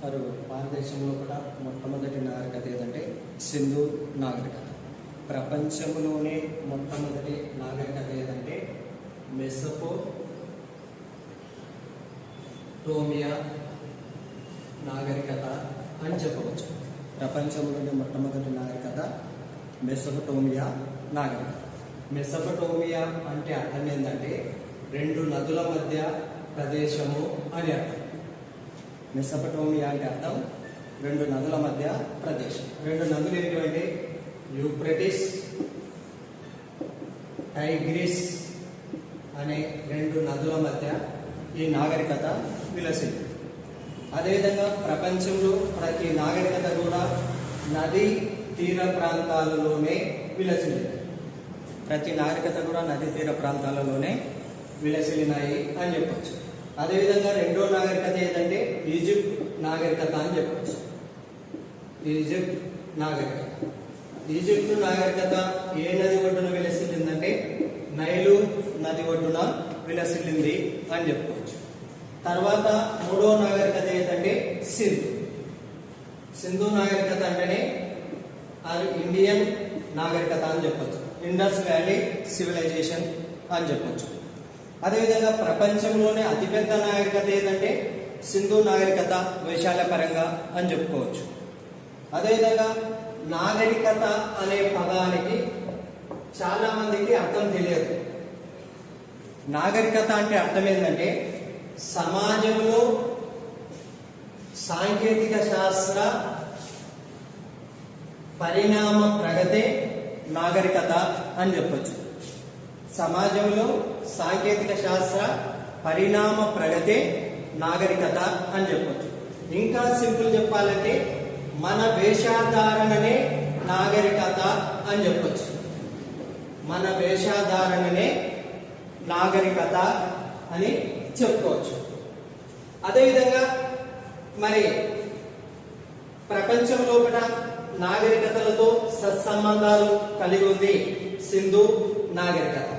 మరి భారతదేశంలో కూడా మొట్టమొదటి నాగరికత ఏదంటే సింధు నాగరికత. ప్రపంచంలోనే మొట్టమొదటి నాగరికత ఏదంటే మెసొపొటేమియా నాగరికత అని చెప్పవచ్చు. ప్రపంచంలోనే మొట్టమొదటి నాగరికత మెసొపొటేమియా నాగరికత. మెసొపొటేమియా అంటే అర్థం ఏంటంటే రెండు నదుల మధ్య ప్రదేశము అని అర్థం. మెసొపొటేమియా అంటే అర్థం రెండు నదుల మధ్య ప్రదేశం. రెండు నదులు ఏంటంటే యూఫ్రటీస్, టైగ్రిస్ అనే రెండు నదుల మధ్య ఈ నాగరికత విలసింది. అదేవిధంగా ప్రపంచంలో ప్రతి నాగరికత కూడా నదీ తీర ప్రాంతాలలోనే విలసింది. ప్రతి నాగరికత కూడా నదీ తీర ప్రాంతాలలోనే విలసిల్లినాయి అని చెప్పచ్చు. అదేవిధంగా రెండో నాగరికత ఏదంటే ఈజిప్ట్ నాగరికత అని చెప్పచ్చు. ఈజిప్ట్ నాగరికత. ఈజిప్ట్ నాగరికత ఏ నది ఒడ్డున విలసిల్లిందంటే నైలు నది ఒడ్డున విలసిల్లింది అని చెప్పుకోవచ్చు. తర్వాత మూడో నాగరికత ఏంటంటే సింధు. సింధు నాగరికత అంటేనే అది ఇండియన్ నాగరికత అని చెప్పచ్చు. ఇండస్ వ్యాలీ సివిలైజేషన్ అని చెప్పచ్చు. అదేవిధంగా ప్రపంచంలోనే అతిపెద్ద నాగరికత ఏంటంటే సింధు నాగరికత వైశాల్య పరంగా అని చెప్పుకోవచ్చు. అదేవిధంగా నాగరికత అనే పదానికి చాలా మందికి అర్థం తెలియదు. నాగరికత అంటే అర్థం ఏంటంటే సమాజంలో సాంకేతిక శాస్త్ర పరిణామ ప్రగతే నాగరికత అని చెప్పచ్చు. సమాజంలో సాంకేతిక శాస్త్ర పరిణామ ప్రగతే నాగరికత అని చెప్పచ్చు. ఇంకా సింపుల్ చెప్పాలంటే మన వేషధారణనే నాగరికత అని చెప్పచ్చు. మన వేషధారణనే నాగరికత అని చెప్పుకోవచ్చు. అదేవిధంగా మరి ప్రపంచంలో కూడా నాగరికతలతో సత్సంబంధాలు కలిగి ఉంది సింధు నాగరికత.